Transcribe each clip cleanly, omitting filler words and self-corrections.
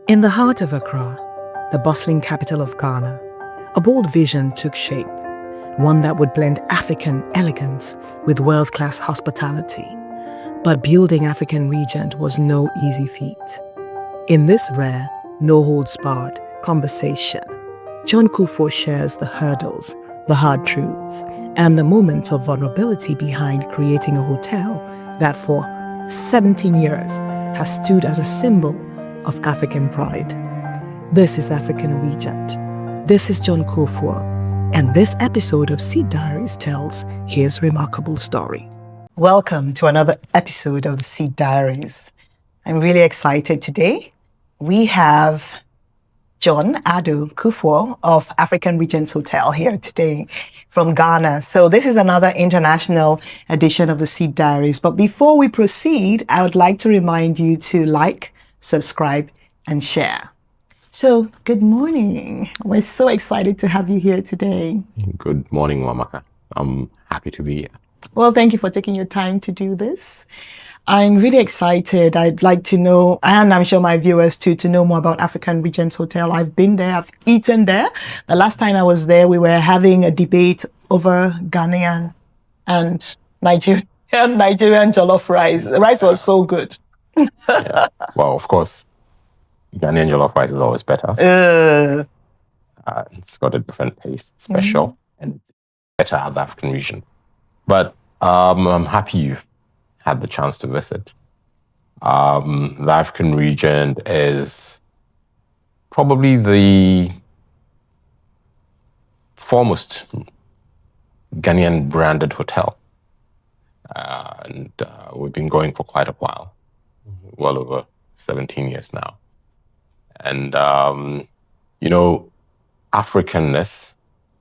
In the heart of Accra, the bustling capital of Ghana, a bold vision took shape, one that would blend African elegance with world-class hospitality. But building African Regent was no easy feat. In this rare, no-holds-barred conversation, John Kufuor shares the hurdles, the hard truths, and the moments of vulnerability behind creating a hotel that for 17 years has stood as a symbol of African pride. This is African Regent. This is John Kufuor, and this episode of Seed Diaries tells his remarkable story. Welcome to another episode of the Seed Diaries. I'm really excited today. We have John Addo Kufuor of African Regent Hotel here today from Ghana. So this is another international edition of the Seed Diaries. But before we proceed, I would like to remind you to like, subscribe, and share. So good morning. We're so excited to have you here today. Good morning, Wamaka. I'm happy to be here. Well, thank you for taking your time to do this. I'm really excited. I'd like to know, and I'm sure my viewers too, to know more about African Regent Hotel. I've been there, I've eaten there. The last time I was there, we were having a debate over Ghanaian and Nigerian jollof rice. The rice was so good. Yeah. Well, of course, Ghanaian jollof rice is always better. It's got a different taste, special, and it's better at the African region. But I'm happy you've had the chance to visit. The African region is probably the foremost Ghanaian branded hotel. And we've been going for quite a while, well over 17 years now. And, Africanness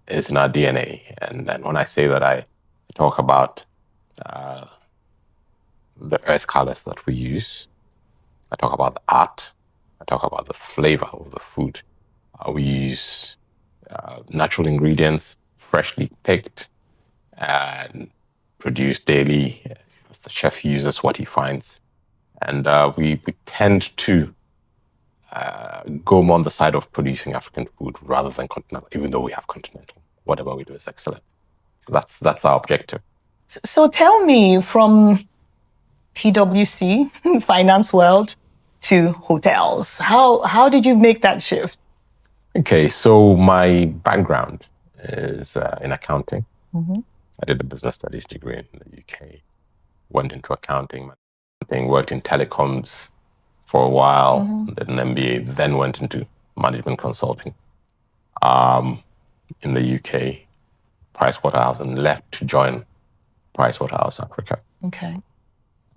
is in our DNA. And when I say that, I talk about the earth colors that we use. I talk about the art. I talk about the flavor of the food. We use natural ingredients, freshly picked and produced daily. The chef uses what he finds. And we tend to go more on the side of producing African food rather than continental, even though we have continental. Whatever we do is excellent. That's our objective. So tell me, from TWC, finance world, to hotels, how did you make that shift? Okay, so my background is in accounting. I did a business studies degree in the UK, went into accounting, worked in telecoms for a while, did an MBA, then went into management consulting in the UK, Pricewaterhouse, and left to join Pricewaterhouse Africa. Okay.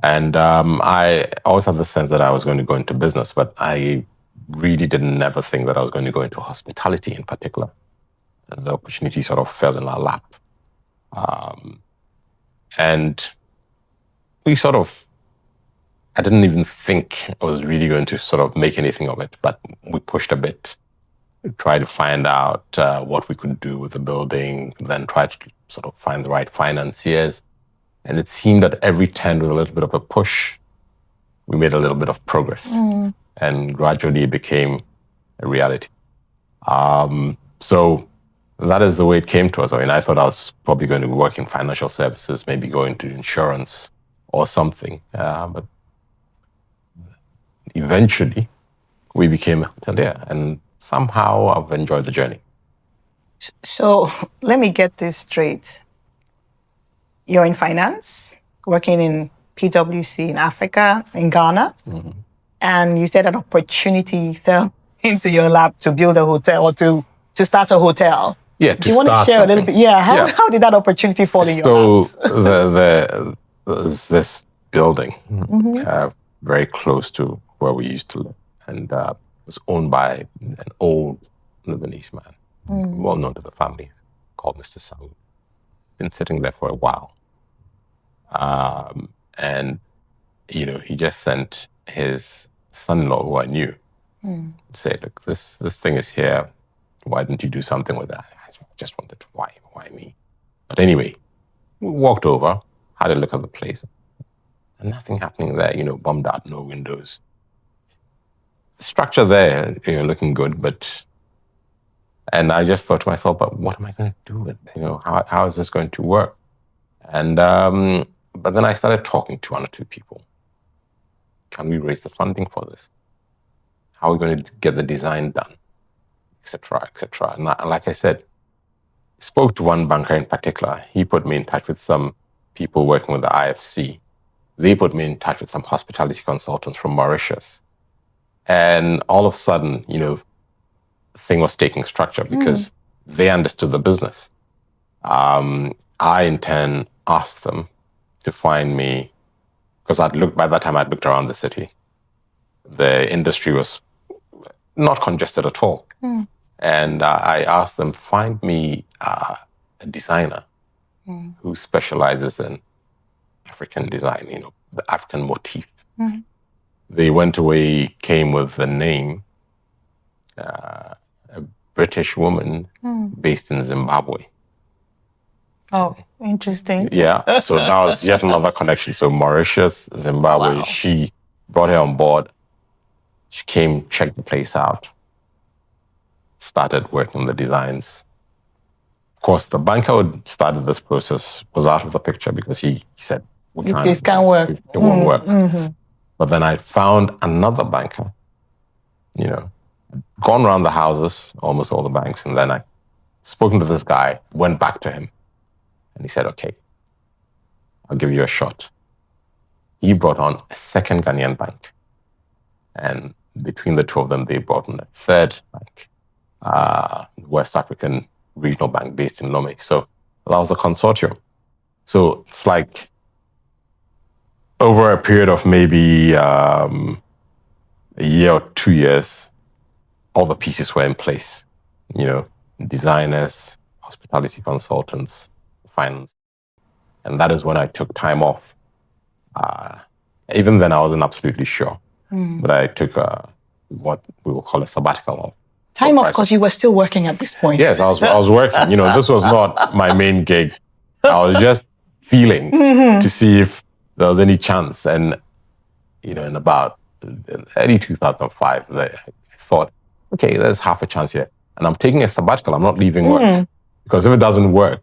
And I always had the sense that I was going to go into business, but I really didn't never think that I was going to go into hospitality in particular. And the opportunity sort of fell in our lap. And we I didn't even think I was really going to sort of make anything of it, but we pushed a bit, tried to find out what we could do with the building, then tried to sort of find the right financiers. And it seemed that every turn with a little bit of a push, we made a little bit of progress. And gradually it became a reality. So that is the way it came to us. I mean, I thought I was probably going to work in financial services, maybe go into insurance or something. But eventually we became a hotelier, and somehow I've enjoyed the journey. So let me get this straight. You're in finance, working in PwC in Africa, in Ghana, and you said an opportunity fell into your lap to build a hotel or to start a hotel. Yeah, Do you want to share a little bit? Yeah, how did that opportunity fall in your laps? So there's this building very close to where we used to live, and it was owned by an old Lebanese man, well known to the family, called Mr. Saud. Been sitting there for a while. And, he just sent his son-in-law, who I knew, say, look, this thing is here. Why didn't you do something with that? I just wondered, why me? But anyway, we walked over, had a look at the place, and nothing happening there, bombed out, no windows. structure there, looking good, and I just thought to myself, but what am I going to do with it? How is this going to work? And but then I started talking to one or two people. Can we raise the funding for this? How are we going to get the design done, etc., etc.? And like I said, spoke to one banker in particular. He put me in touch with some people working with the IFC. They put me in touch with some hospitality consultants from Mauritius. And all of a sudden, the thing was taking structure because they understood the business. I in turn asked them to find me, because by that time I'd looked around the city. The industry was not congested at all. And I asked them, find me a designer who specializes in African design, the African motif. They went away, came with the name, a British woman based in Zimbabwe. Oh, interesting. Yeah, so that was yet another connection. So Mauritius, Zimbabwe, Wow. She brought her on board. She came, checked the place out, started working on the designs. Of course, the banker who started this process was out of the picture because he said, This can't work. It won't work. But then I found another banker, gone around the houses, almost all the banks, and then I spoken to this guy, went back to him, and he said, okay, I'll give you a shot. He brought on a second Ghanaian bank. And between the two of them, they brought on a third bank, West African Regional Bank based in Lome. So that was a consortium. So it's like over a period of maybe a year or 2 years, all the pieces were in place. Designers, hospitality consultants, finance. And that is when I took time off. Even then, I wasn't absolutely sure. But I took what we will call a sabbatical off. Time off because you were still working at this point. Yes, I was working. This was not my main gig. I was just feeling to see if there was any chance. And, in about early 2005, I thought, okay, there's half a chance here. And I'm taking a sabbatical. I'm not leaving work. Because if it doesn't work,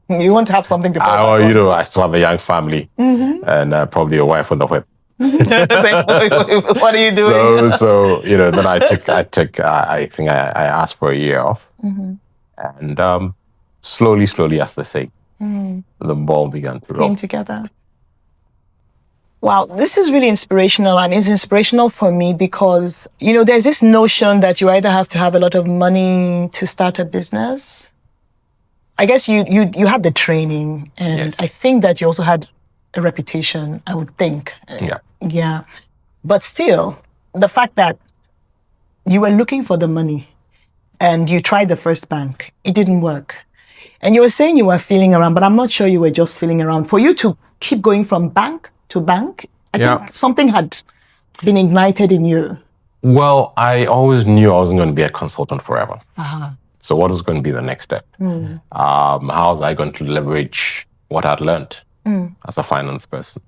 you want to have something to fall back on. I still have a young family and probably a wife with a whip. What are you doing? So then I think I asked for a year off, and slowly, as they say, the ball began to roll. Came together. Wow, this is really inspirational, and it's inspirational for me because there's this notion that you either have to have a lot of money to start a business. I guess you had the training, and Yes. I think that you also had a reputation, I would think. Yeah. But still, the fact that you were looking for the money and you tried the first bank, it didn't work. And you were saying you were feeling around, but I'm not sure you were just feeling around. For you to keep going from bank to bank, I think something had been ignited in you. Well, I always knew I wasn't going to be a consultant forever. So what was going to be the next step? How was I going to leverage what I'd learned as a finance person?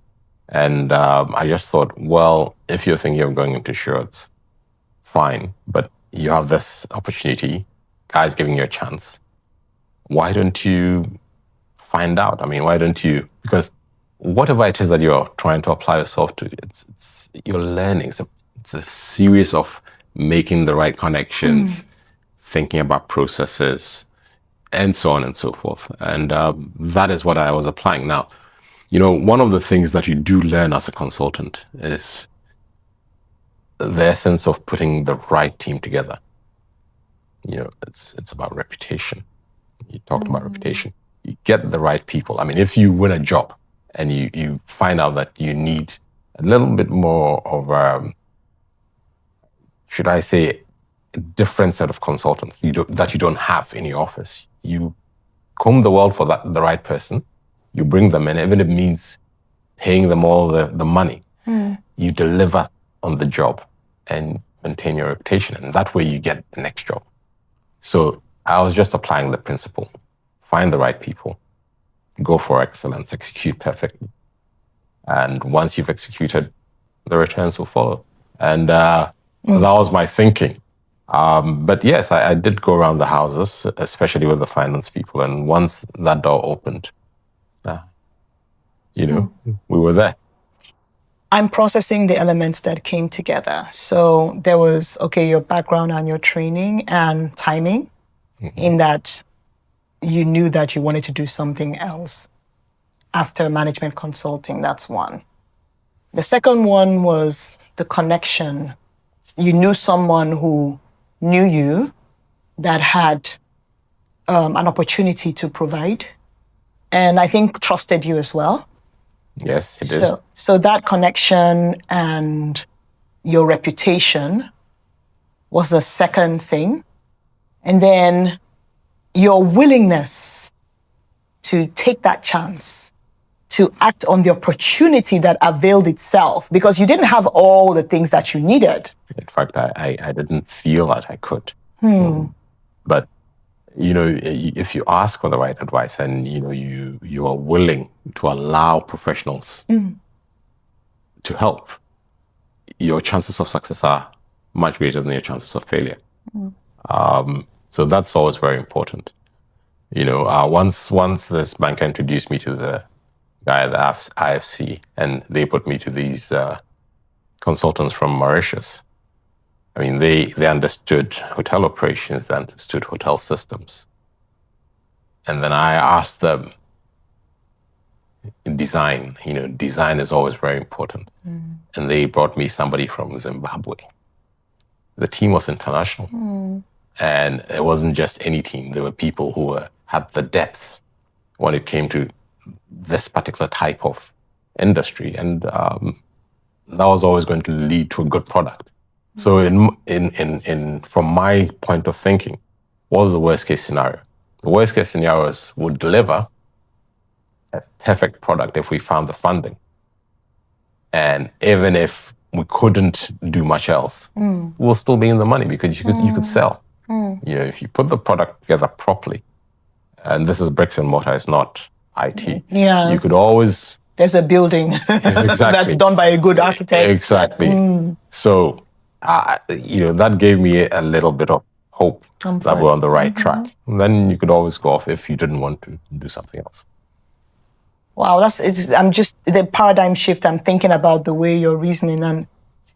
And I just thought, well, if you're thinking of going into insurance, fine, but you have this opportunity, guys giving you a chance. Why don't you find out? I mean, why don't you? Because whatever it is that you're trying to apply yourself to, it's you're learning. It's a series of making the right connections, thinking about processes, and so on and so forth. And that is what I was applying. Now, one of the things that you do learn as a consultant is the essence of putting the right team together. It's about reputation. You talked about reputation. You get the right people. I mean, if you win a job and you find out that you need a little bit more of, should I say, a different set of consultants that you don't have in your office, you comb the world for the right person. You bring them in, even if it means paying them all the money. You deliver on the job and maintain your reputation. And that way you get the next job. So I was just applying the principle. Find the right people. Go for excellence. Execute perfectly. And once you've executed, the returns will follow. And That was my thinking. But yes, I did go around the houses, especially with the finance people. And once that door opened, we were there. I'm processing the elements that came together. So there was, your background and your training and timing, in that you knew that you wanted to do something else after management consulting. That's one. The second one was the connection. You knew someone who knew you that had an opportunity to provide, and I think trusted you as well. Yes, it is. So that connection and your reputation was the second thing. And then your willingness to take that chance, to act on the opportunity that availed itself, because you didn't have all the things that you needed. In fact, I didn't feel that I could. But, if you ask for the right advice and, you are willing to allow professionals to help, your chances of success are much greater than your chances of failure. So that's always very important. Once this banker introduced me to the guy at the IFC, and they put me to these consultants from Mauritius. I mean, they understood hotel operations, they understood hotel systems. And then I asked them, design is always very important. And they brought me somebody from Zimbabwe. The team was international. And it wasn't just any team. There were people who had the depth when it came to this particular type of industry. And that was always going to lead to a good product. So from my point of thinking, what was the worst case scenario? The worst case scenario is would deliver a perfect product if we found the funding. And even if we couldn't do much else, we'll still be in the money because you could sell. If you put the product together properly, and this is bricks and mortar, it's not IT. Yes. You could always... There's a building that's done by a good architect. Exactly. So, that gave me a little bit of hope that we're on the right track. And then you could always go off if you didn't want to do something else. Wow, I'm just the paradigm shift. I'm thinking about the way you're reasoning, and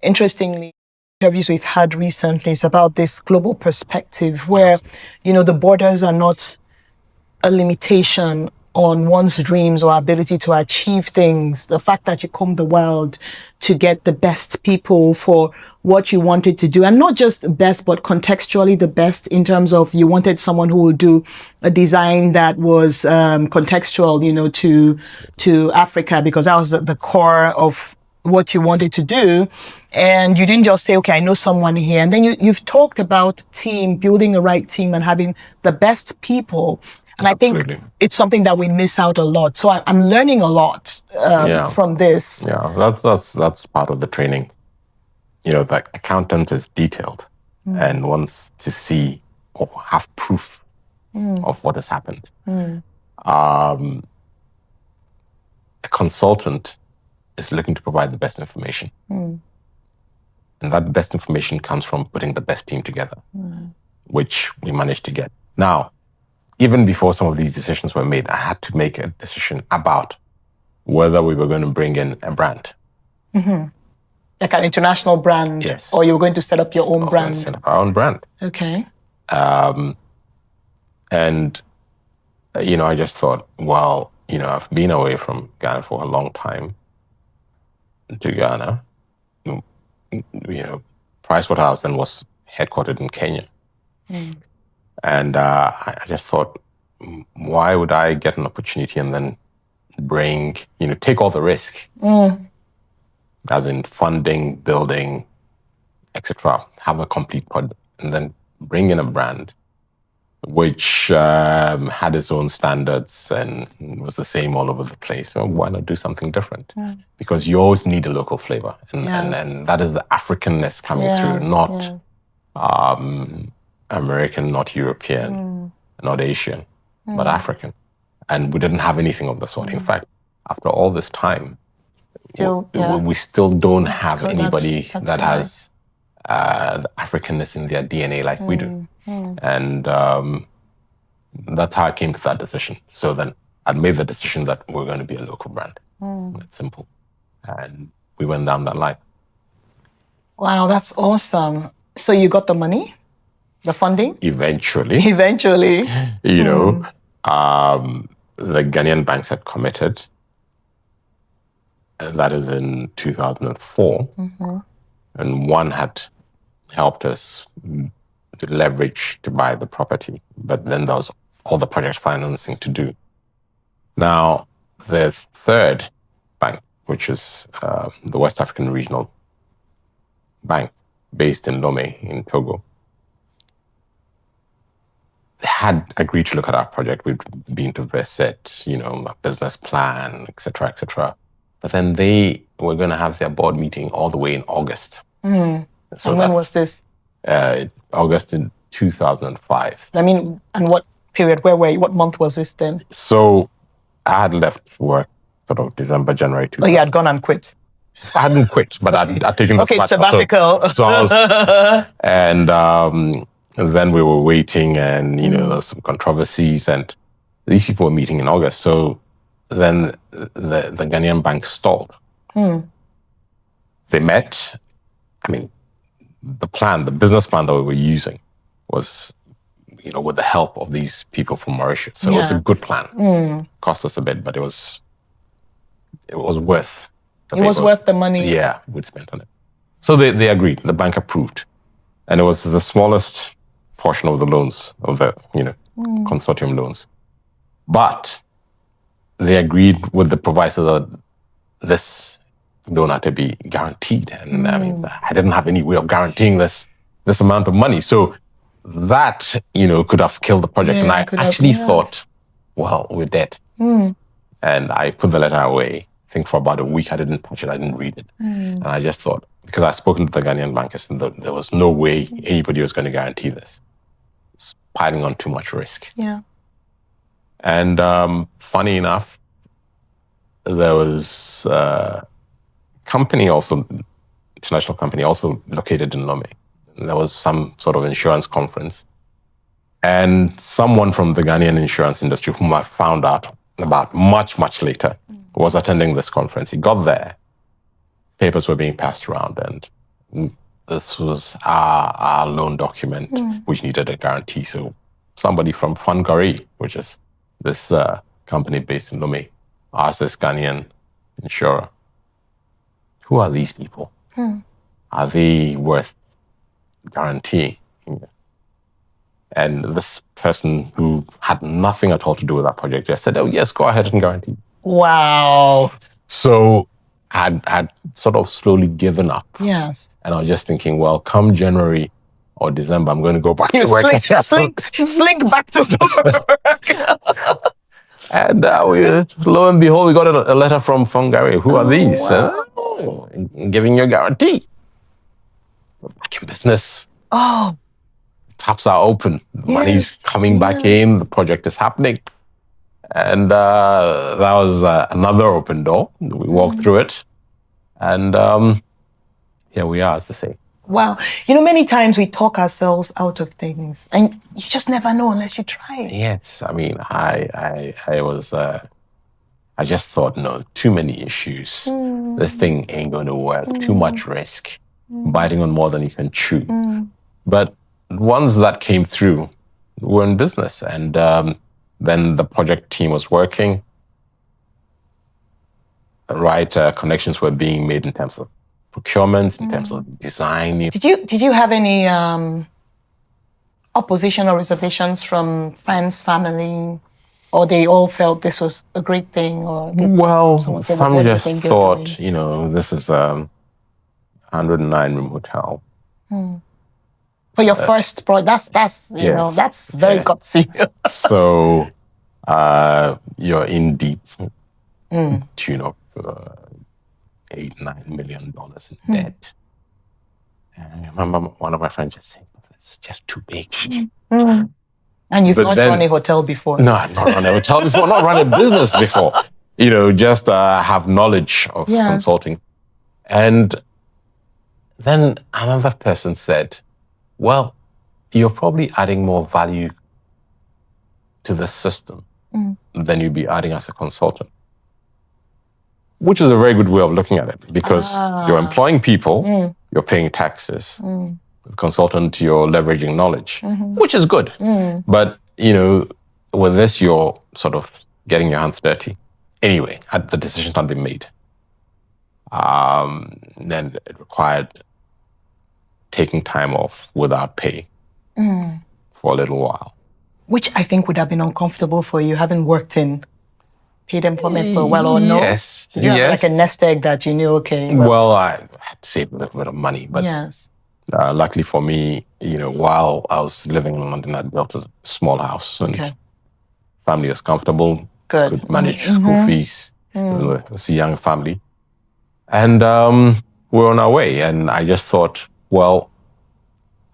interestingly, interviews we've had recently is about this global perspective where, the borders are not a limitation on one's dreams or ability to achieve things. The fact that you comb the world to get the best people for what you wanted to do, and not just the best, but contextually the best, in terms of you wanted someone who would do a design that was contextual, to Africa, because that was the core of what you wanted to do. And you didn't just say, okay, I know someone here. And then you've talked about building a right team and having the best people. And Absolutely. I think it's something that we miss out a lot. So I'm learning a lot from this. Yeah, that's part of the training. The accountant is detailed and wants to see or have proof of what has happened. A consultant is looking to provide the best information. And that best information comes from putting the best team together, which we managed to get. Now, even before some of these decisions were made, I had to make a decision about whether we were going to bring in a brand. Like an international brand? Yes. Or you were going to set up your own brand? Set up our own brand. Okay. And, I just thought, well, I've been away from Ghana for a long time to Ghana. Pricewaterhouse then was headquartered in Kenya. And I just thought, why would I get an opportunity and then take all the risk, as in funding, building, etc., have a complete product, and then bring in a brand which had its own standards and was the same all over the place. Well, why not do something different? Because you always need a local flavor. And that is the Africanness coming through, not American, not European, not Asian, but African. And we didn't have anything of the sort. In fact, after all this time, we still don't have anybody that has the Africanness in their DNA like we do. And that's how I came to that decision. So then I'd made the decision that we're going to be a local brand. It's simple. And we went down that line. Wow, that's awesome. So you got the money, the funding? Eventually. You know, the Ghanaian banks had committed. That is in 2004. And one had helped us to leverage to buy the property. But then there was all the project financing to do. Now, the third bank, which is the West African Regional Bank, based in Lomé in Togo, had agreed to look at our project. We'd been to visit, you know, a business plan, et cetera, et cetera. But then they were going to have their board meeting all the way in August. So and when was this? August in 2005. I mean, and what period? Where were you? What month was this then? So I had left work sort of December, January 2000. Oh, you had gone and quit. I hadn't quit, but I'd taken the sabbatical. So I was, and then we were waiting, and you know, there was some controversies, and these people were meeting in August. So then the Ghanaian bank stalled. They met. I mean, the business plan that we were using was, you know, with the help of these people from Mauritius. So it was a good plan. Cost us a bit, but it was worth. It was worth the money. Yeah, we'd spent on it. So they agreed. The bank approved, and it was the smallest portion of the loans of the consortium loans, but they agreed with the proviso that this loan had to be guaranteed. And I mean, I didn't have any way of guaranteeing this amount of money, so that could have killed the project. And I actually thought, well, we're dead. And I put the letter away. I think for about a week, I didn't touch it. I didn't read it. And I just thought, because I'd spoken to the Ghanaian bankers, and there was no way anybody was going to guarantee this. It's piling on too much risk. Yeah. And funny enough, there was a company also, international company also located in Lomé. There was some sort of insurance conference. And someone from the Ghanaian insurance industry, whom I found out about much, much later, was attending this conference. He got there, papers were being passed around, and this was our loan document, which needed a guarantee. So somebody from Fungari, which is this company based in Lomé, asked this Ghanaian insurer, who are these people? Are they worth guaranteeing? And this person, who had nothing at all to do with that project, just said, oh yes, go ahead and guarantee. Wow. So I'd sort of slowly given up. Yes. And I was just thinking, well, come January or December, I'm going to go back to work. Slink back to work. And lo and behold, we got a letter from Fungari. Who are these? Wow. Giving you a guarantee. Back in business. Oh. Taps are open. The money's coming back in. The project is happening. And that was another open door. We walked through it. And here we are, as they say. Wow. Many times we talk ourselves out of things, and you just never know unless you try it. Yes. I mean, I just thought, no, too many issues. This thing ain't going to work. Too much risk. Biting on more than you can chew. But once that came through, we're in business. And then the project team was working. Right, connections were being made in terms of procurement, in terms of design. Did you have any opposition or reservations from friends, family, or they all felt this was a great thing? Or some just thought, this is 109 room hotel. For your first project, that's very gutsy. So you're in deep, tune of $8-9 million in debt. And I remember one of my friends just saying, "It's just too big." And you've not run a hotel before? No, I've not run a hotel before. Not run a business before. Just have knowledge of consulting. And then another person said, well, you're probably adding more value to the system than you'd be adding as a consultant. Which is a very good way of looking at it, because you're employing people, you're paying taxes. With consultant, you're leveraging knowledge, which is good. But, with this, you're sort of getting your hands dirty. Anyway, the decision had been made. Then it required taking time off without pay for a little while. Which I think would have been uncomfortable for you, having worked in paid employment for a while, or no? Yes. Did you have like a nest egg that you knew, okay? Well, I had to save a little bit of money, but yes. Luckily for me, while I was living in London, I built a small house and family was comfortable. Good. Could manage school fees. It was a young family. And we're on our way. And I just thought, well,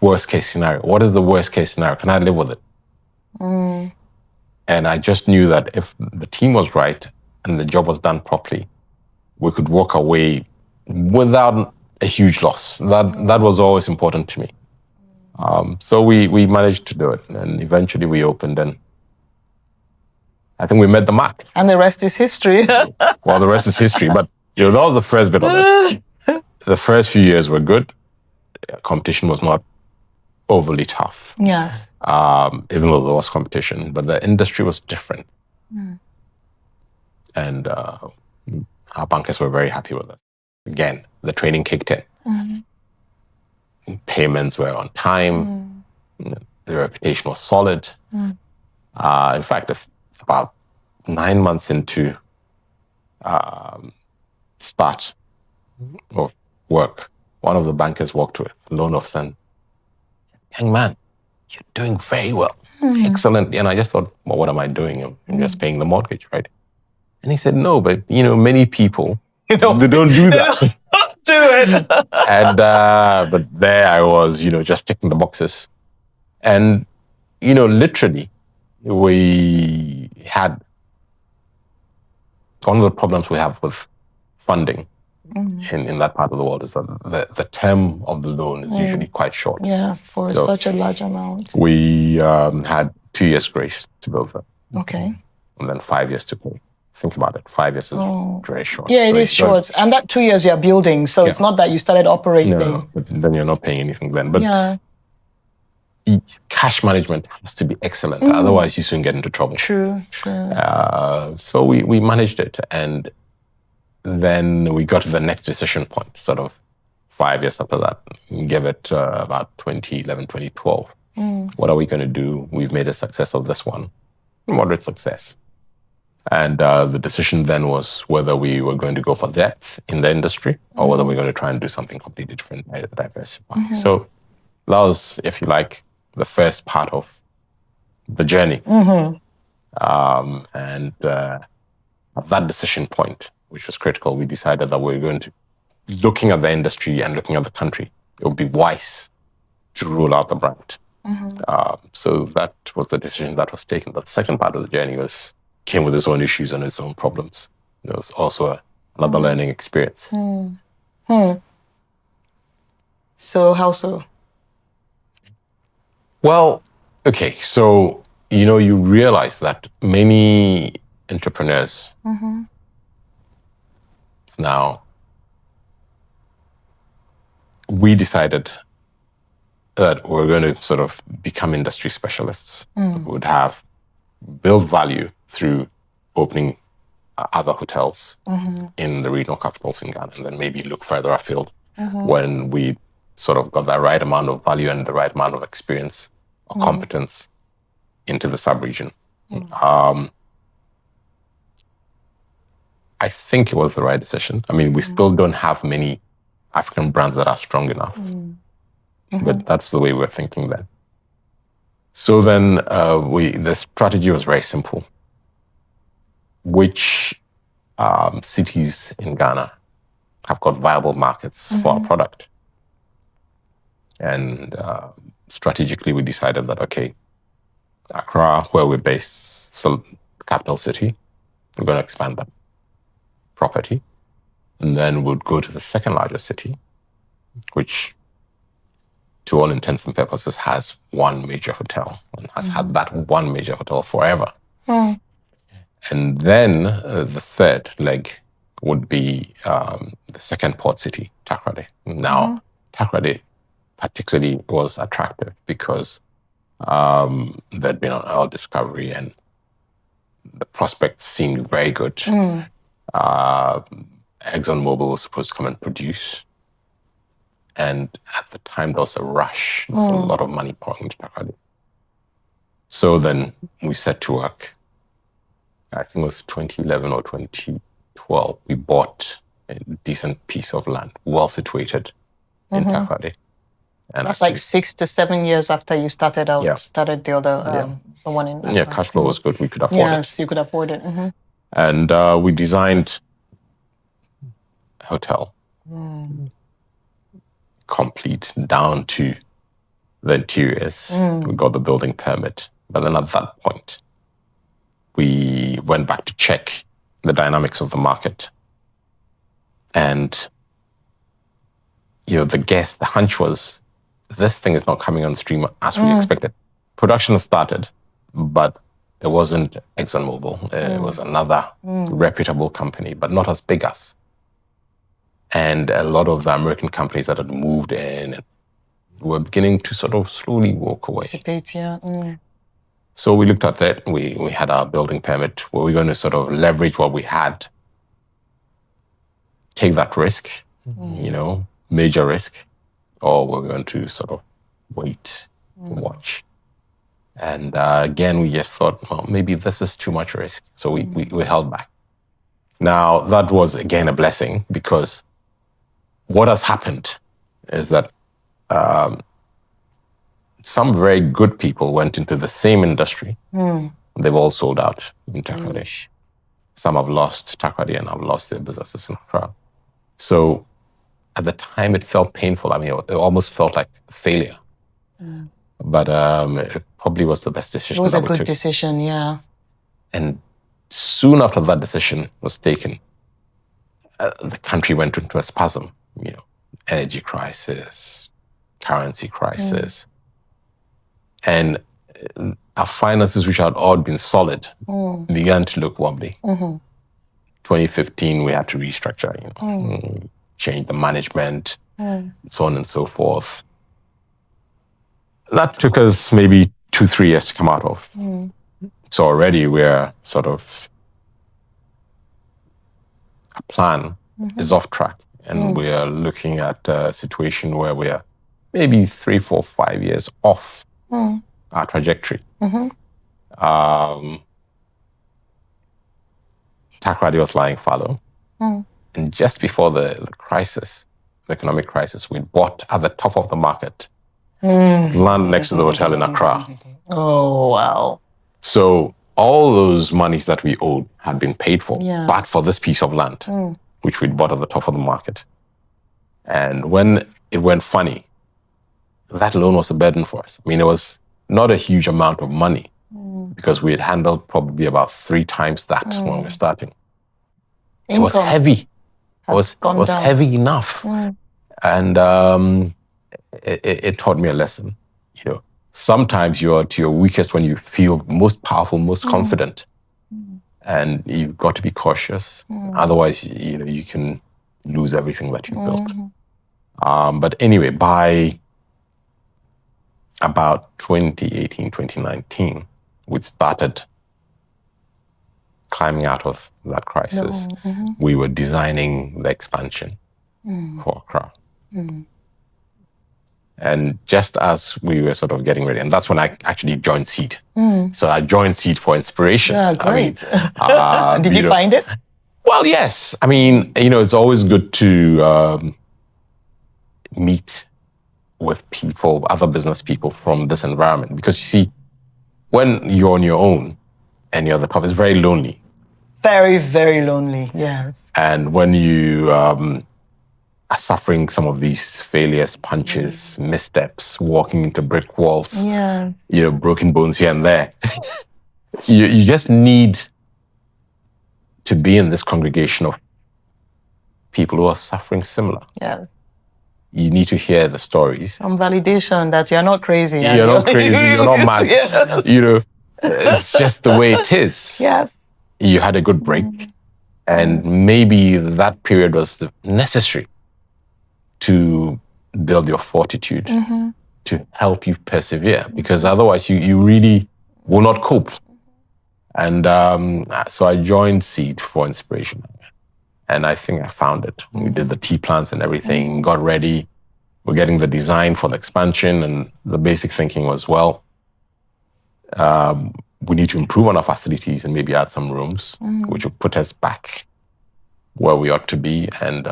worst case scenario. What is the worst case scenario? Can I live with it? And I just knew that if the team was right and the job was done properly, we could walk away without a huge loss. That was always important to me. So we managed to do it, and eventually we opened, and I think we met the mark. And the rest is history. Well, the rest is history, but that was the first bit of it. The first few years were good. Competition was not overly tough. Yes. Even though there was competition, but the industry was different. And our bankers were very happy with us. Again, the training kicked in. Payments were on time. The reputation was solid. In fact, about 9 months into start of work, one of the bankers walked with a loan officer and said, "Young man, you're doing very well. Excellent." And I just thought, well, what am I doing? I'm just paying the mortgage, right? And he said, "No, but many people, they don't do that." Do it. And but there I was, just ticking the boxes. And literally, we had one of the problems we have with funding in that part of the world is that the term of the loan is usually quite short. Yeah, for such a large amount. We had 2 years grace to build that. Okay. And then 5 years to pay. Think about it. 5 years is very short. Yeah, it is short. And that 2 years you're building, so it's not that you started operating. No, but then you're not paying anything then. But cash management has to be excellent. Otherwise, you soon get into trouble. True. So we managed it. And then we got to the next decision point, sort of 5 years after that. We gave it about 2011, 2012. What are we going to do? We've made a success of this one. Moderate success. And the decision then was whether we were going to go for depth in the industry or whether we're going to try and do something completely different, diversify. So that was, if you like, the first part of the journey. And at that decision point, which was critical, we decided that we were going to, looking at the industry and looking at the country, it would be wise to rule out the brand. So that was the decision that was taken. But the second part of the journey came with its own issues and its own problems. It was also another learning experience. So how so? Well, okay, so, you realize that many entrepreneurs now, we decided that we're going to sort of become industry specialists. Would have built value through opening other hotels in the regional capitals in Ghana, and then maybe look further afield when we sort of got that right amount of value and the right amount of experience or competence into the sub-region. I think it was the right decision. I mean, we still don't have many African brands that are strong enough, but that's the way we're thinking then. So then the strategy was very simple. Which cities in Ghana have got viable markets for our product? And strategically, we decided that, okay, Accra, where we're based, so capital city, we're going to expand that property. And then we'd go to the second largest city, which to all intents and purposes has one major hotel and has had that one major hotel forever. And then the third leg would be the second port city, Takoradi. Now, Takoradi particularly was attractive because there'd been an oil discovery and the prospects seemed very good. ExxonMobil was supposed to come and produce. And at the time, there was a rush. There was a lot of money pouring into Takoradi. So then we set to work. I think it was 2011 or 2012. We bought a decent piece of land, well situated in Takoradi. And that's like 6 to 7 years after you started started the other, the one in Accra. Yeah, cash flow was good. We could afford it. Yes, you could afford it. And we designed a hotel, complete down to the interiors. We got the building permit. But then at that point, we went back to check the dynamics of the market. And, the hunch was, this thing is not coming on stream as we expected. Production started, but it wasn't ExxonMobil. It was another reputable company, but not as big as. And a lot of the American companies that had moved in were beginning to sort of slowly walk away. So we looked at that. We had our building permit. Were we going to sort of leverage what we had, take that risk, major risk, or we're going to sort of wait, watch? And again, we just thought, well, maybe this is too much risk. So we held back. Now, that was, again, a blessing because what has happened is that some very good people went into the same industry. They've all sold out in Takoradi. Some have lost Takoradi and have lost their businesses in Accra. So at the time, it felt painful. I mean, it almost felt like a failure. But it probably was the best decision. It was a good decision, yeah. And soon after that decision was taken, the country went into a spasm. Energy crisis, currency crisis. And our finances, which had all been solid, began to look wobbly. 2015, we had to restructure, change the management, so on and so forth. That took us maybe 2-3 years to come out of. So already we're sort of, a plan is off track. And we're looking at a situation where we're maybe 3, 4, 5 years off our trajectory. Takoradi was lying fallow. And just before the crisis, the economic crisis, we bought at the top of the market land next to the hotel in Accra. Oh, wow. So all those monies that we owed had been paid for, but for this piece of land, which we'd bought at the top of the market. And when it went funny, that loan was a burden for us. I mean, it was not a huge amount of money because we had handled probably about 3 times that when we were starting. It was heavy. It was heavy enough. And it taught me a lesson. Sometimes you're to your weakest when you feel most powerful, most confident. And you've got to be cautious. Otherwise, you can lose everything that you built. But anyway, by about 2018, 2019, we started climbing out of that crisis. We were designing the expansion for Accra. And just as we were sort of getting ready, and that's when I actually joined Seed. So I joined Seed for inspiration. Yeah, great. Did you find it? Well, yes. I mean, it's always good to meet with people, other business people from this environment. Because you see, when you're on your own and you're at the top, it's very lonely. Very, very lonely, yes. And when you are suffering some of these failures, punches, missteps, walking into brick walls, broken bones here and there, you just need to be in this congregation of people who are suffering similar. Yeah. you need to hear the stories. Some validation that you're not crazy. You're not crazy. You're not mad. Yes. It's just the way it is. Yes. You had a good break, and maybe that period was necessary to build your fortitude, to help you persevere, because otherwise you really will not cope. And so I joined Seed for inspiration. And I think I found it. We did the tea plants and everything, got ready. We're getting the design for the expansion. And the basic thinking was, well, we need to improve on our facilities and maybe add some rooms, which will put us back where we ought to be. And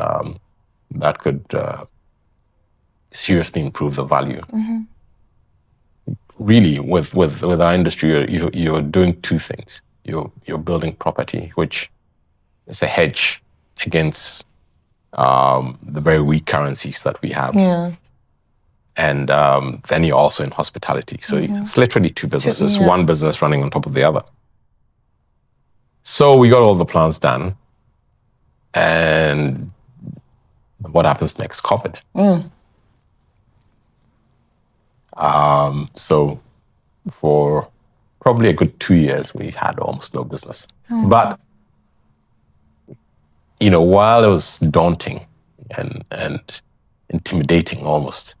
that could seriously improve the value. Really, with our industry, you're doing two things. You're building property, which is a hedge against the very weak currencies that we have. Yeah. And then you're also in hospitality. So it's literally two businesses, one business running on top of the other. So we got all the plans done. And what happens next? COVID. So for probably a good 2 years, we had almost no business. But, while it was daunting and intimidating almost,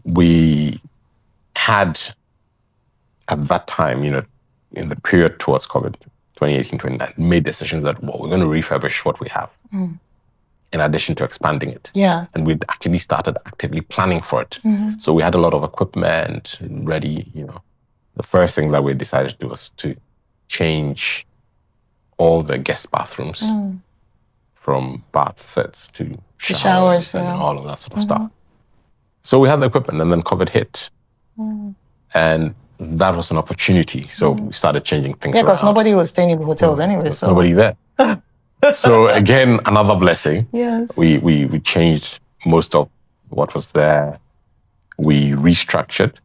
we had at that time, in the period towards COVID, 2018, 2019, made decisions that, well, we're going to refurbish what we have. In addition to expanding it. Yeah. And we'd actually started actively planning for it. So we had a lot of equipment ready, The first thing that we decided to do was to change all the guest bathrooms from bath sets to showers and all of that sort of stuff. So we had the equipment, and then COVID hit. And that was an opportunity. So we started changing things around. Yeah, because nobody was staying in the hotels anyway. So nobody there. So again, another blessing. Yes. We changed most of what was there. We restructured,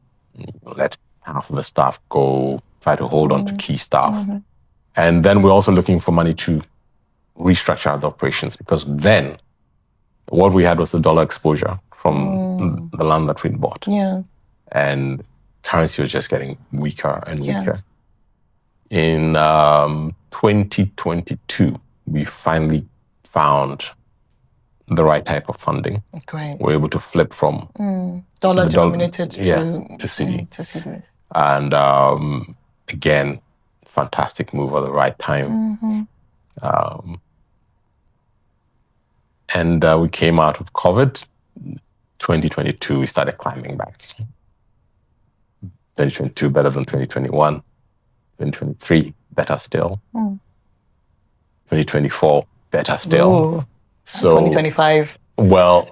let half of the staff go, try to hold on to key staff. And then we're also looking for money to restructure the operations, because then what we had was the dollar exposure from the land that we'd bought. Yeah. And currency was just getting weaker and weaker. Yes. In 2022, we finally found the right type of funding. Great. We're able to flip from dollar denominated to CD. To CD. And again, fantastic move at the right time. And we came out of COVID. 2022, we started climbing back. 2022, better than 2021. 2023, better still. 2024, better still. Ooh. So 2025. Well,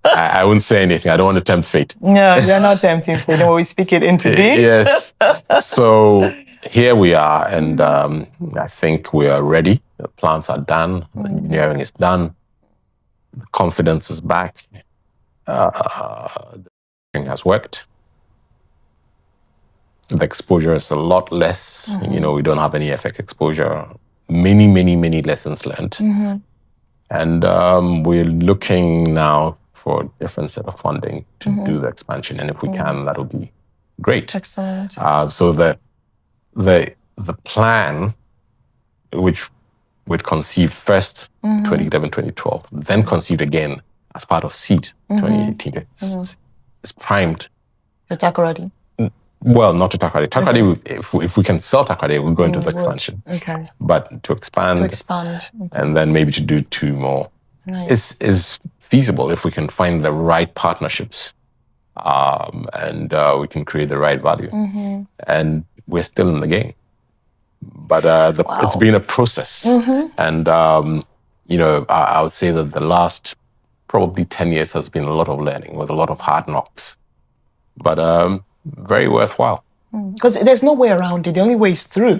I wouldn't say anything. I don't want to tempt fate. No, you're not tempting fate. No, we speak it into being. Yes. So here we are, and I think we are ready. The plans are done. The engineering is done. The confidence is back. The thing has worked. The exposure is a lot less. We don't have any FX exposure. Many, many, many lessons learned. And we're looking now for a different set of funding to do the expansion. And if we can, that'll be great. Excellent. So the plan, which we'd conceived first 2011, 2012, then conceived again as part of Seed 2018, is primed. You're Takoradi. Well, not to Takoradi. Takoradi, if we can sell Takoradi, we'll go into the expansion. Okay. But to expand. Okay. And then maybe to do 2 more is feasible if we can find the right partnerships and we can create the right value. And we're still in the game. But it's been a process. And, I would say that the last probably 10 years has been a lot of learning with a lot of hard knocks. But very worthwhile. Because there's no way around it. The only way is through.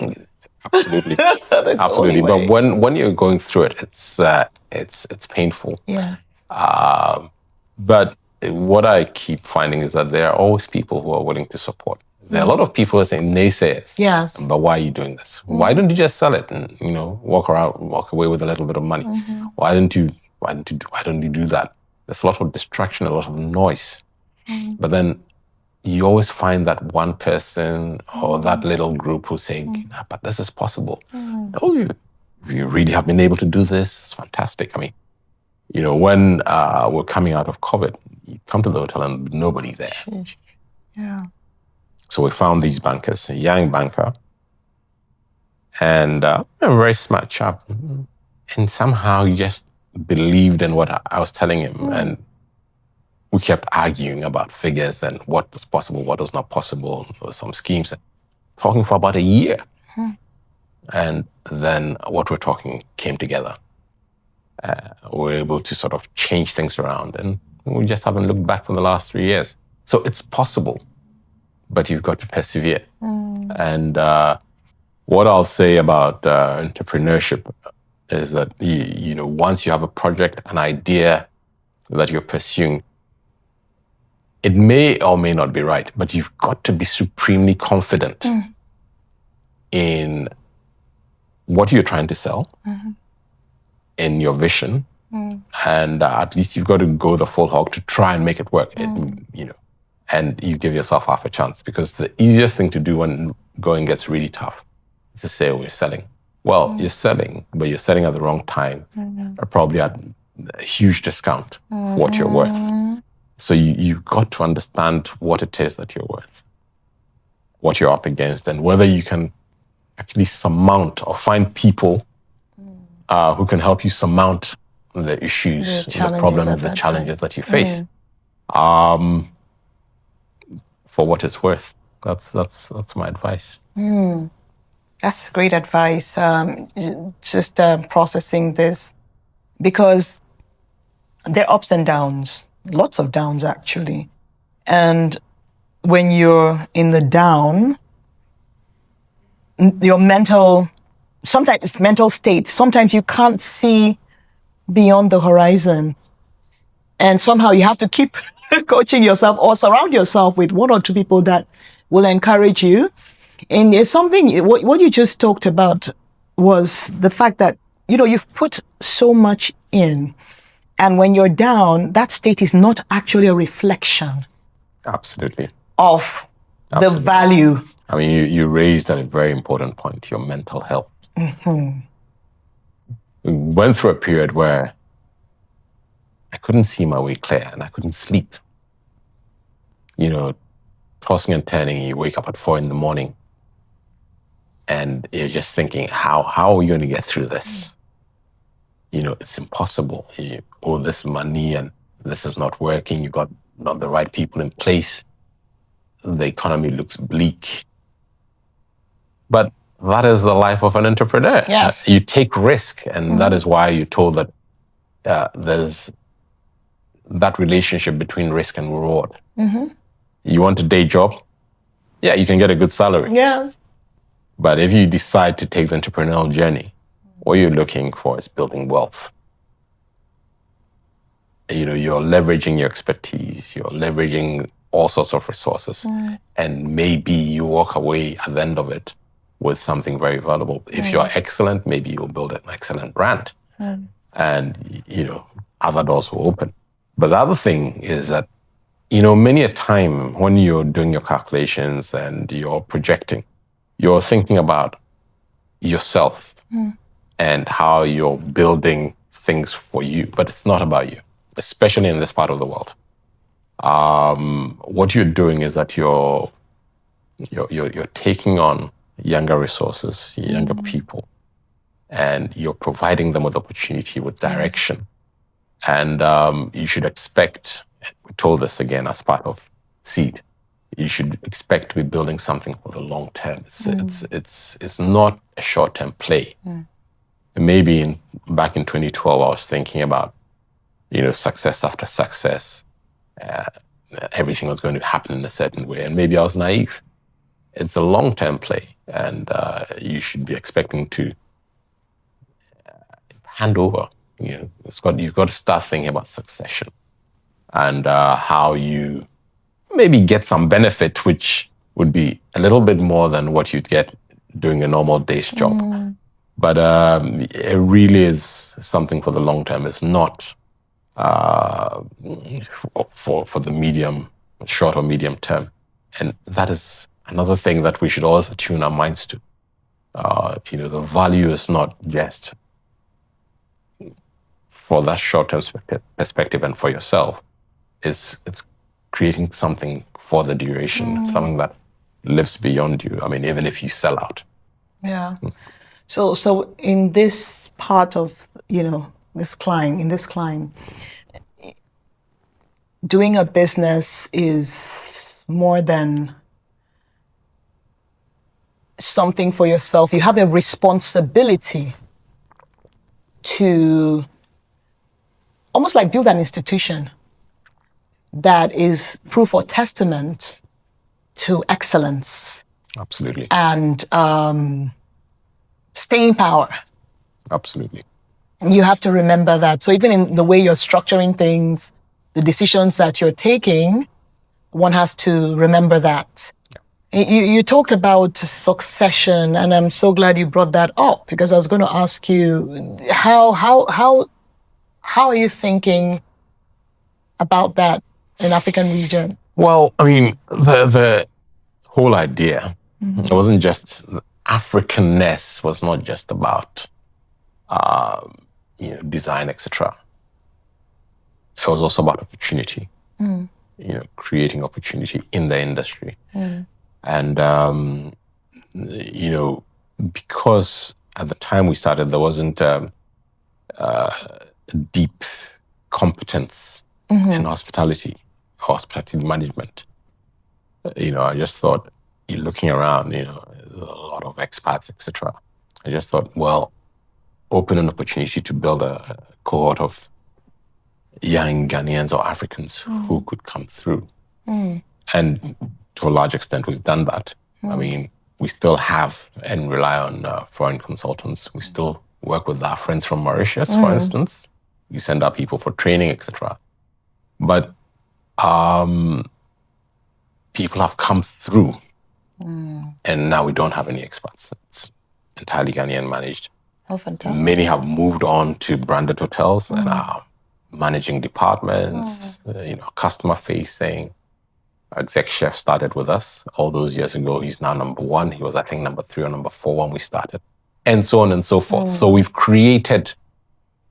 Absolutely. Absolutely. But when you're going through it, it's painful. Yeah. But what I keep finding is that there are always people who are willing to support. There are a lot of people saying naysayers. Yes. But why are you doing this? Why don't you just sell it and, walk away with a little bit of money? Why don't you Why don't you do that? There's a lot of distraction, a lot of noise. But then you always find that one person or that little group who's saying, but this is possible. Oh, you really have been able to do this. It's fantastic. I mean, when we're coming out of COVID, you come to the hotel and nobody there. Yeah. So we found these bankers, a young banker, and a very smart chap. And somehow he just believed in what I was telling him. And we kept arguing about figures and what was possible, what was not possible. There were some schemes, talking for about a year. And then what we're talking came together. We were able to sort of change things around, and we just haven't looked back for the last 3 years. So it's possible, but you've got to persevere. And what I'll say about entrepreneurship is that, once you have a project, an idea that you're pursuing, it may or may not be right, but you've got to be supremely confident in what you're trying to sell, in your vision, and at least you've got to go the full hog to try and make it work. And you give yourself half a chance, because the easiest thing to do when going gets really tough is to say, we're selling. Well, you're selling, but you're selling at the wrong time, or probably at a huge discount what you're worth. So you've got to understand what it is that you're worth, what you're up against, and whether you can actually surmount or find people who can help you surmount the issues, the problems, the challenges that you face. For what it's worth. That's my advice. That's great advice. Just processing this, because there are ups and downs, lots of downs actually. And when you're in the down, your mental state, sometimes you can't see beyond the horizon. And somehow you have to keep coaching yourself or surround yourself with one or two people that will encourage you. And it's something, what you just talked about was the fact that, you've put so much in. And when you're down, that state is not actually a reflection. Absolutely. Of the value. I mean, you raised a very important point, your mental health. We went through a period where I couldn't see my way clear and I couldn't sleep. Tossing and turning, you wake up at 4 a.m. and you're just thinking, how are we going to get through this? It's impossible. You owe this money and this is not working. You've got not the right people in place. The economy looks bleak. But that is the life of an entrepreneur. Yes. You take risk, and that is why you're told that there's that relationship between risk and reward. You want a day job? Yeah, you can get a good salary. Yes. But if you decide to take the entrepreneurial journey, what you're looking for is building wealth. You're leveraging your expertise, you're leveraging all sorts of resources, and maybe you walk away at the end of it with something very valuable. If you're excellent, maybe you'll build an excellent brand, and other doors will open. But the other thing is that, many a time when you're doing your calculations and you're projecting, you're thinking about yourself and how you're building things for you, but it's not about you, especially in this part of the world. What you're doing is that you're taking on younger resources, younger people, and you're providing them with opportunity, with direction. And you should expect, we told this again as part of Seed, you should expect to be building something for the long term. It's not a short-term play. Maybe back in 2012, I was thinking about, success after success. Everything was going to happen in a certain way, and maybe I was naive. It's a long-term play, and you should be expecting to hand over. You've got to start thinking about succession and how you maybe get some benefit, which would be a little bit more than what you'd get doing a normal day's job. But it really is something for the long term. It's not for the short or medium term. And that is another thing that we should also tune our minds to. The value is not just for that short-term perspective and for yourself. It's creating something for the duration, something that lives beyond you. I mean, even if you sell out. Yeah. So in this part of, this climb, doing a business is more than something for yourself. You have a responsibility to almost like build an institution that is proof or testament to excellence. Absolutely. And staying power. Absolutely. And you have to remember that. So even in the way you're structuring things, the decisions that you're taking, one has to remember that. Yeah. You talked about succession, and I'm so glad you brought that up, because I was going to ask you, how are you thinking about that in African Regent? Well, I mean, the whole idea, it wasn't just Africanness was not just about design, etc. It was also about opportunity. Creating opportunity in the industry. And because at the time we started, there wasn't deep competence in hospitality management. I just thought, looking around, a lot of expats, etc. I just thought, well, open an opportunity to build a cohort of young Ghanaians or Africans who could come through. And to a large extent, we've done that. I mean, we still have and rely on foreign consultants. We still work with our friends from Mauritius, for instance. We send our people for training, etc. But people have come through, and now we don't have any expats. It's entirely Ghanaian managed. Oh, fantastic. Many have moved on to branded hotels and are managing departments, customer facing. Our exec chef started with us all those years ago. He's now number 1. He was, I think, number 3 or number 4 when we started, and so on and so forth. So we've created,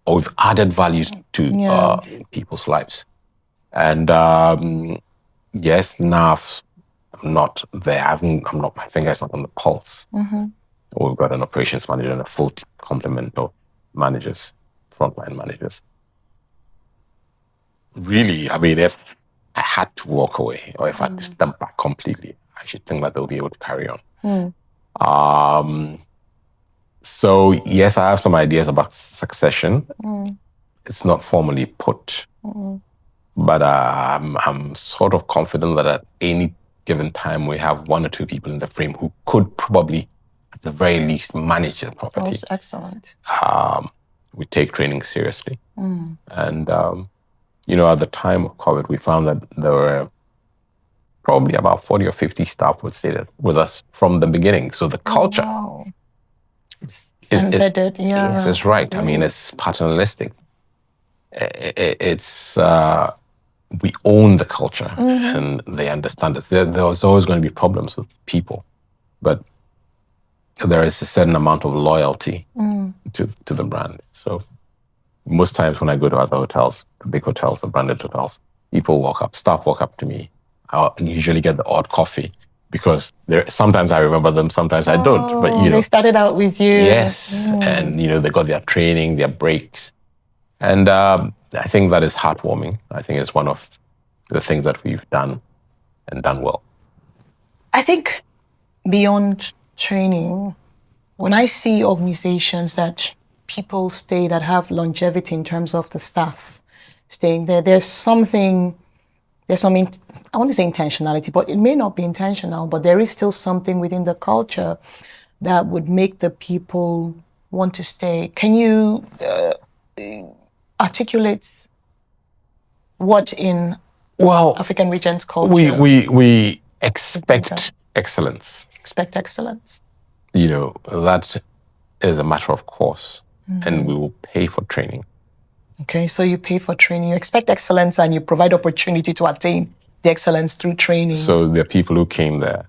or we've added value to people's lives. And yes, now I'm not there. My finger's not on the pulse. We've got an operations manager and a full complement of managers, frontline managers. Really, I mean, if I had to walk away, or if I had to step back completely, I should think that they'll be able to carry on. So yes, I have some ideas about succession. It's not formally put, but I'm sort of confident that at any given time we have 1 or 2 people in the frame who could probably, at the very least, manage the property. That's excellent. We take training seriously, and at the time of COVID, we found that there were probably about 40 or 50 staff would stay with us from the beginning. So the culture is embedded. Yes, it's right. I mean, it's paternalistic. It's we own the culture, and they understand it. There was always going to be problems with people, but there is a certain amount of loyalty to the brand. So most times when I go to other hotels, the big hotels, the branded hotels, staff walk up to me. I usually get the odd coffee, because sometimes I remember them, sometimes I don't. But they started out with you. Yes, and they got their training, their breaks, and I think that is heartwarming. I think it's one of the things that we've done and done well. I think beyond training, when I see organizations that people stay, that have longevity in terms of the staff staying there, there's some, I want to say intentionality, but it may not be intentional, but there is still something within the culture that would make the people want to stay. Can you articulate what in African Regent's culture? We expect excellence. Expect excellence. That is a matter of course, and we will pay for training. Okay, so you pay for training. You expect excellence and you provide opportunity to attain the excellence through training. So there are people who came there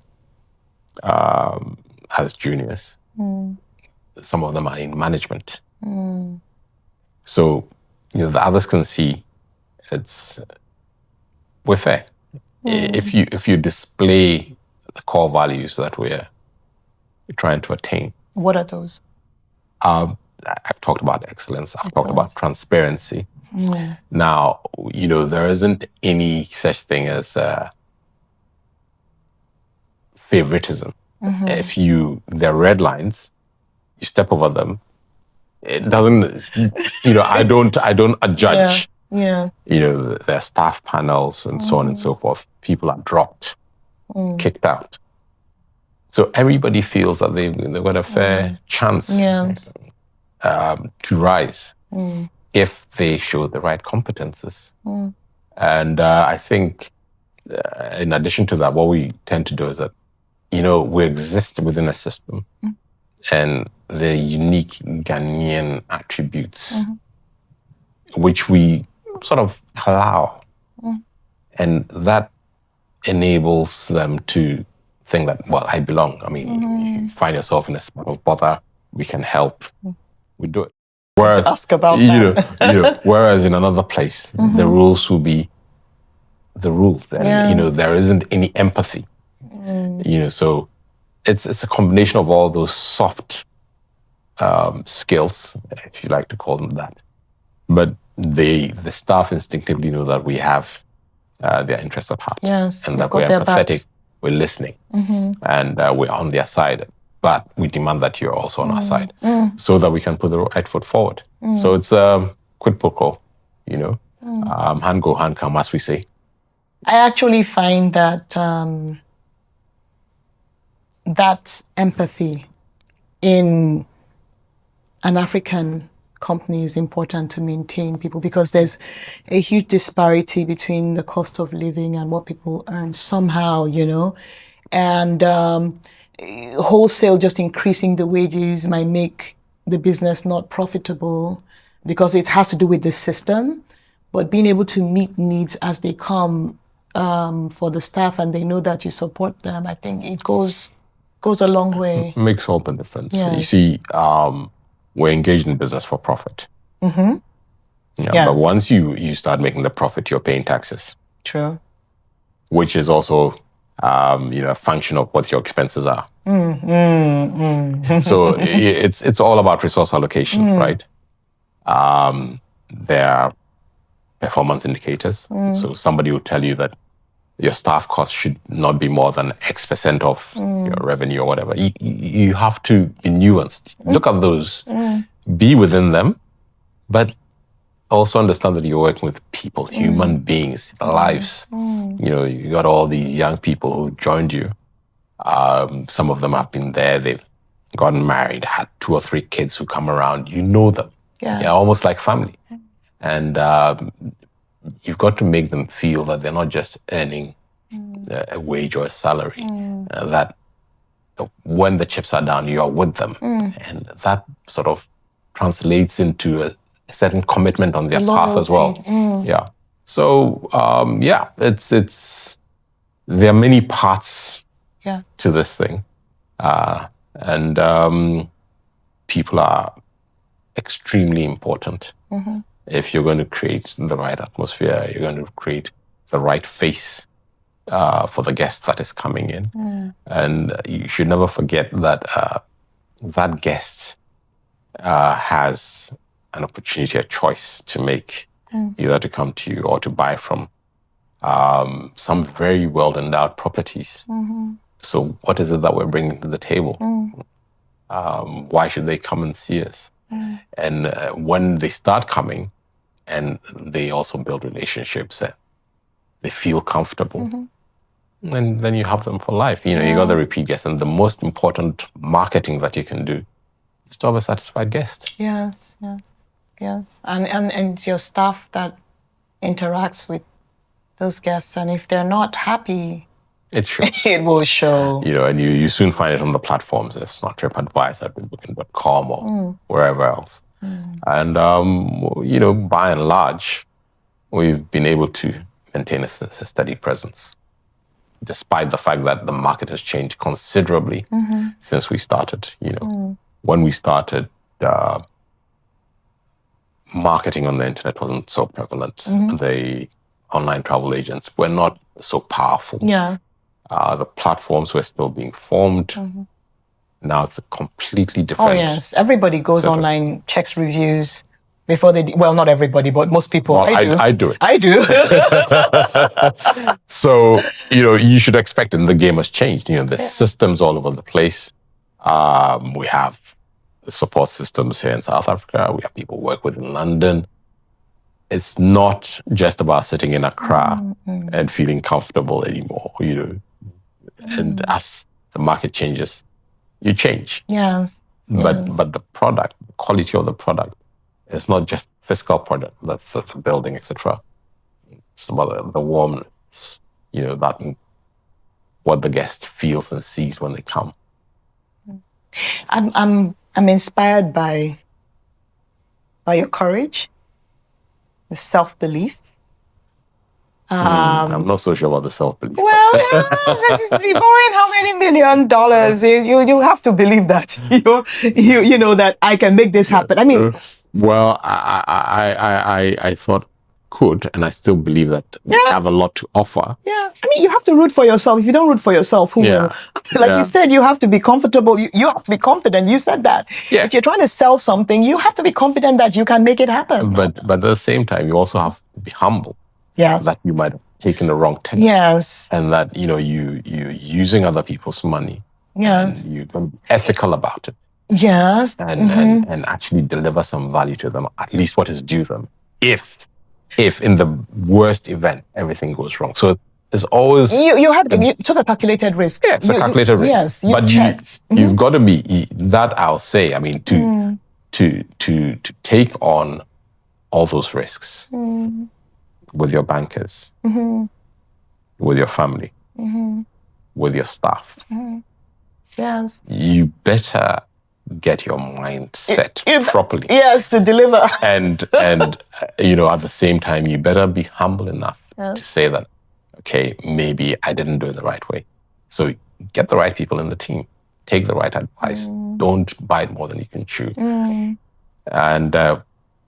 as juniors. Some of them are in management. So, the others can see we're fair. If you display the core values that we're trying to attain. What are those? I've talked about excellence. I've talked about transparency. Now, there isn't any such thing as favoritism. If there are red lines, you step over them. It doesn't, I don't adjudge. Yeah. There are staff panels and so on and so forth. People are dropped, kicked out. So everybody feels that they've got a fair chance to rise if they show the right competences. And I think in addition to that, what we tend to do is that, we exist within a system and the unique Ghanaian attributes, which we sort of allow. And that enables them to think that, well, I belong. I mean, if you find yourself in a spot of bother, we can help. We do it. Whereas, ask about that. Whereas in another place, the rules will be the rules. And, there isn't any empathy. So it's a combination of all those soft skills, if you like to call them that. But the staff instinctively know that we have their interests at heart. Yes, and that we're empathetic, we're listening, and we're on their side. But we demand that you're also on our side so that we can put the right foot forward. So it's quid pro quo, hand go, hand come, as we say. I actually find that that empathy in an African company is important to maintain people, because there's a huge disparity between the cost of living and what people earn somehow, and wholesale just increasing the wages might make the business not profitable because it has to do with the system. But being able to meet needs as they come for the staff and they know that you support them, I think it goes a long way. It makes all the difference. Yes. You see, we're engaged in business for profit. Yes. But once you start making the profit, you're paying taxes. True. Which is also, a function of what your expenses are. So it's all about resource allocation, right? There are performance indicators. So somebody will tell you that your staff cost should not be more than X% of your revenue or whatever. You have to be nuanced. Look at those, be within them, but also understand that you're working with people, human beings, lives. You got all these young people who joined you. Some of them have been there. They've gotten married, had 2 or 3 kids who come around. You know them. Yes. Yeah, almost like family. And you've got to make them feel that they're not just earning a wage or a salary. That when the chips are down, you are with them. And that sort of translates into a certain commitment on their path as well. Yeah. So, it's there are many parts to this thing. And people are extremely important. If you're going to create the right atmosphere, you're going to create the right face for the guest that is coming in. And you should never forget that that guest has an opportunity, a choice to make, either to come to you or to buy from some very well-endowed properties. So what is it that we're bringing to the table? Why should they come and see us? And when they start coming, and they also build relationships, they feel comfortable. And then you have them for life. You got the repeat guests. And the most important marketing that you can do is to have a satisfied guest. Yes. And it's your staff that interacts with those guests. And if they're not happy, It shows. It will show. And you soon find it on the platforms. It's not TripAdvisor, Booking.com or wherever else. And, by and large, we've been able to maintain a steady presence, despite the fact that the market has changed considerably since we started. When we started, marketing on the internet wasn't so prevalent. The online travel agents were not so powerful. Yeah. The platforms were still being formed. Now it's a completely different. Oh, yes. Everybody goes online, checks reviews before they... Well, not everybody, but most people. Well, I do it. I do. So, you should expect it. The game has changed. There's systems all over the place. We have support systems here in South Africa. We have people who work with in London. It's not just about sitting in Accra and feeling comfortable anymore, And as the market changes, you change. Yes. But the product, the quality of the product, it's not just physical product. That's the building, etc. It's about the warmness, that what the guest feels and sees when they come. I'm inspired by your courage, the self-belief. I'm not so sure about the self-belief. Well, just be borrowing how many $1 million? You have to believe that. You know that I can make this happen. I mean, well, I thought could, and I still believe that we have a lot to offer. Yeah, I mean, you have to root for yourself. If you don't root for yourself, who will? Like you said, you have to be comfortable. You have to be confident. You said that. Yeah. If you're trying to sell something, you have to be confident that you can make it happen. But at the same time, you also have to be humble. Yes. That you might have taken the wrong turn. Yes. And that, you using other people's money. Yes. And you're going to be ethical about it. Yes. And actually deliver some value to them, at least what is due them. If in the worst event, everything goes wrong. So there's always... You took a calculated risk. Yeah, it's a calculated risk. Yes, but checked. You've got to be... That I'll say, I mean, to take on all those risks with your bankers, with your family, with your staff. Yes. You better get your mind set properly. Yes, to deliver. And at the same time, you better be humble enough to say that, okay, maybe I didn't do it the right way. So get the right people in the team. Take the right advice. Don't bite more than you can chew. And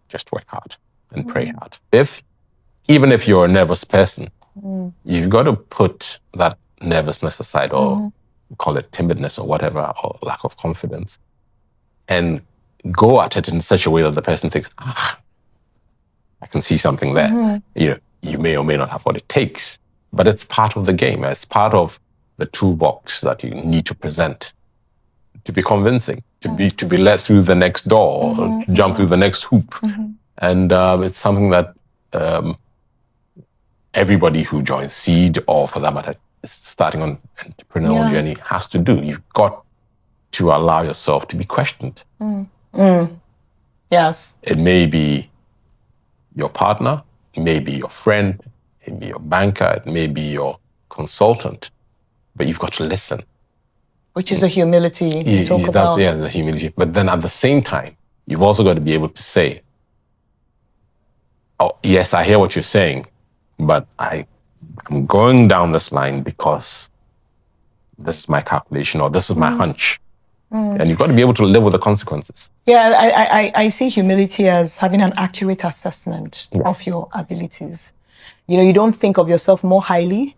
just work hard and pray hard. Even if you're a nervous person, you've got to put that nervousness aside, or call it timidness or whatever, or lack of confidence, and go at it in such a way that the person thinks, I can see something there. You may or may not have what it takes, but it's part of the game. It's part of the toolbox that you need to present to be convincing, to be let through the next door, or to jump through the next hoop. And it's something that everybody who joins Seed, or for that matter, is starting on an entrepreneurial journey, has to do. You've got to allow yourself to be questioned. Yes. It may be your partner, it may be your friend, it may be your banker, it may be your consultant, but you've got to listen. Which is the humility you talk about. Yeah, the humility. But then at the same time, you've also got to be able to say, oh, yes, I hear what you're saying, but I'm going down this line because this is my calculation, or this is my hunch. And you've got to be able to live with the consequences. Yeah, I see humility as having an accurate assessment of your abilities. You don't think of yourself more highly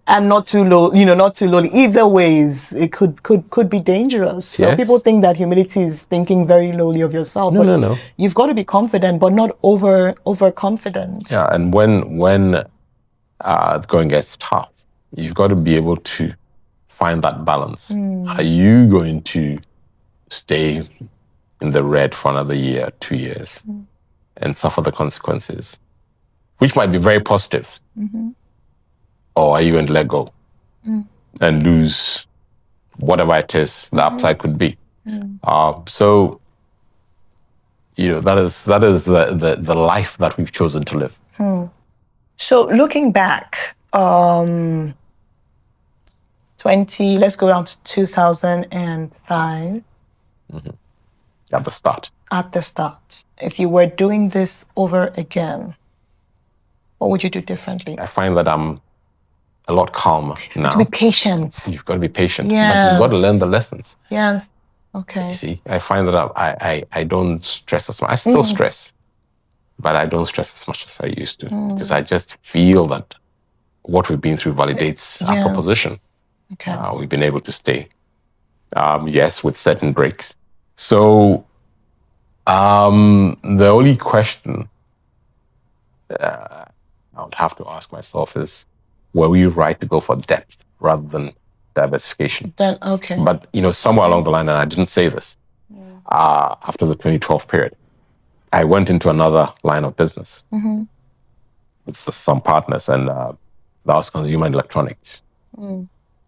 and not too low, not too lowly. Either ways, it could be dangerous. So people think that humility is thinking very lowly of yourself. No. You've got to be confident, but not overconfident. Yeah, and when the going gets tough, you've got to be able to find that balance. Are you going to stay in the red for another year, 2 years, and suffer the consequences, which might be very positive? Or are you going to let go and lose whatever it is the upside could be? So, that is the life that we've chosen to live. So looking back, let's go down to 2005. At the start. At the start. If you were doing this over again, what would you do differently? I find that I'm a lot calmer now. To be patient. You've got to be patient. Yes. But you've got to learn the lessons. Yes. Okay. You see, I find that I don't stress as much. I still stress, but I don't stress as much as I used to because I just feel that what we've been through validates our proposition. Okay. We've been able to stay. Yes, with certain breaks. So the only question I would have to ask myself is, were we right to go for depth rather than diversification? Then, okay. But, somewhere along the line, and I didn't say this, after the 2012 period, I went into another line of business with some partners, and that was consumer electronics.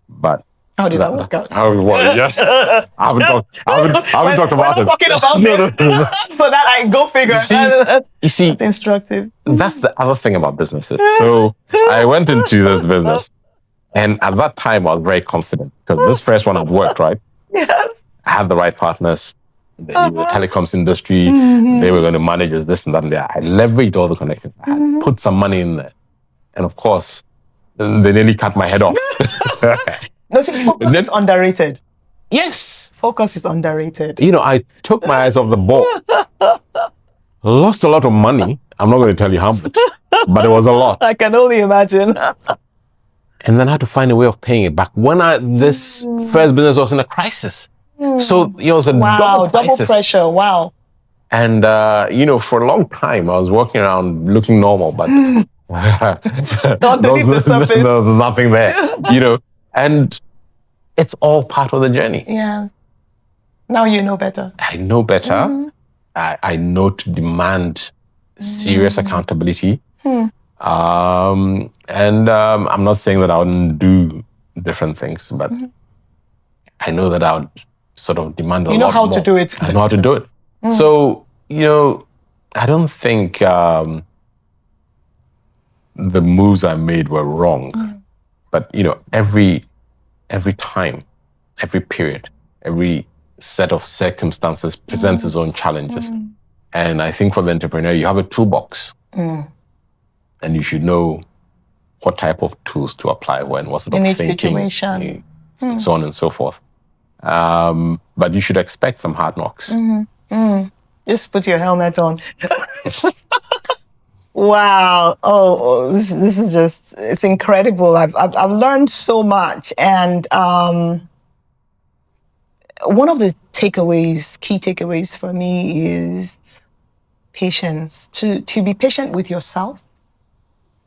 But how did that work out? How it worked, yes. I haven't talked about it. We're not talking about it. So that I go figure. You see, that's instructive. That's the other thing about businesses. So I went into this business, and at that time I was very confident because this first one had worked, right? Yes. I had the right partners. The telecoms industry, they were going to manage this and that and that. I leveraged all the connections. I had put some money in there. And of course, they nearly cut my head off. No, see, focus is underrated. Yes. Focus is underrated. I took my eyes off the ball. Lost a lot of money. I'm not going to tell you how much, but it was a lot. I can only imagine. And then I had to find a way of paying it back when this first business was in a crisis. So it was a double pressure. Wow. And, for a long time, I was walking around looking normal, but underneath the surface. There's nothing there, and it's all part of the journey. Yeah. Now you know better. I know better. I know to demand serious accountability. And I'm not saying that I wouldn't do different things, but I know that I would sort of demand a lot more. You know how to do it. I know how to do it. So, I don't think the moves I made were wrong. But, every time, every period, every set of circumstances presents its own challenges. And I think for the entrepreneur, you have a toolbox. And you should know what type of tools to apply when, what sort of thinking, situation. And so on and so forth. But you should expect some hard knocks. Just put your helmet on. Wow. Oh, this is just, it's incredible. I've learned so much. And one of the key takeaways for me is patience. To be patient with yourself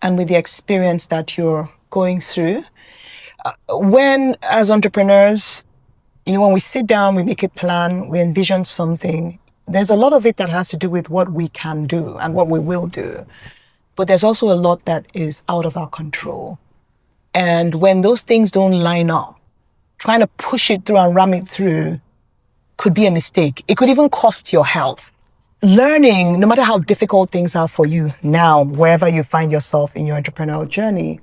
and with the experience that you're going through. When, as entrepreneurs, when we sit down, we make a plan, we envision something, there's a lot of it that has to do with what we can do and what we will do. But there's also a lot that is out of our control. And when those things don't line up, trying to push it through and ram it through could be a mistake. It could even cost your health. Learning, no matter how difficult things are for you now, wherever you find yourself in your entrepreneurial journey,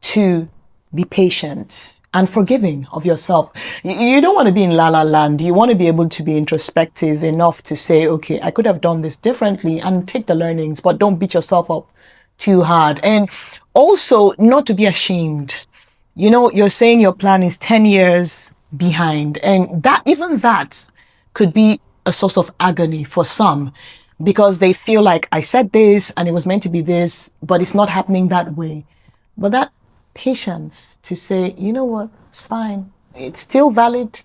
to be patient and forgiving of yourself. You don't want to be in la la land. You want to be able to be introspective enough to say, okay, I could have done this differently, and take the learnings, but don't beat yourself up too hard. And also not to be ashamed. You're saying your plan is 10 years behind, and that could be a source of agony for some, because they feel like, I said this and it was meant to be this, but it's not happening that way. But that patience to say, you know what, it's fine. It's still valid.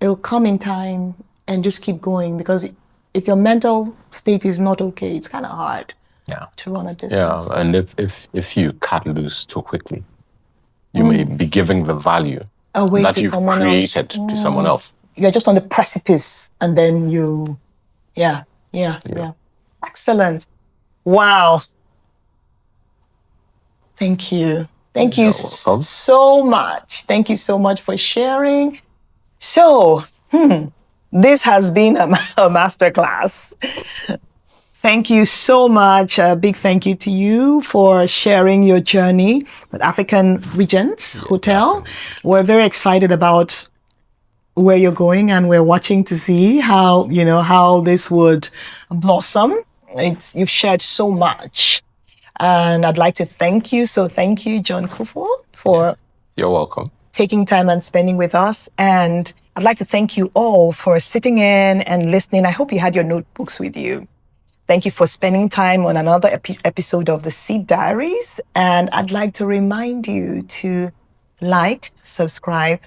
It'll come in time, and just keep going, because if your mental state is not okay, it's kind of hard to run a business. Yeah, and if you cut loose too quickly, you may be giving the value that you've created to someone else. You're just on the precipice, and then yeah. Excellent. Wow. Thank you. Thank you so much. Thank you so much for sharing. So, this has been a masterclass. Thank you so much. A big thank you to you for sharing your journey with African Regent Hotel. We're very excited about where you're going, and we're watching to see how, how this would blossom. You've shared so much. And I'd like to thank you. So thank you, John Kufuor, for You're welcome. Taking time and spending with us. And I'd like to thank you all for sitting in and listening. I hope you had your notebooks with you. Thank you for spending time on another episode of the Seed Diaries. And I'd like to remind you to like, subscribe,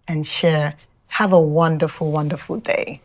and share. Have a wonderful, wonderful day.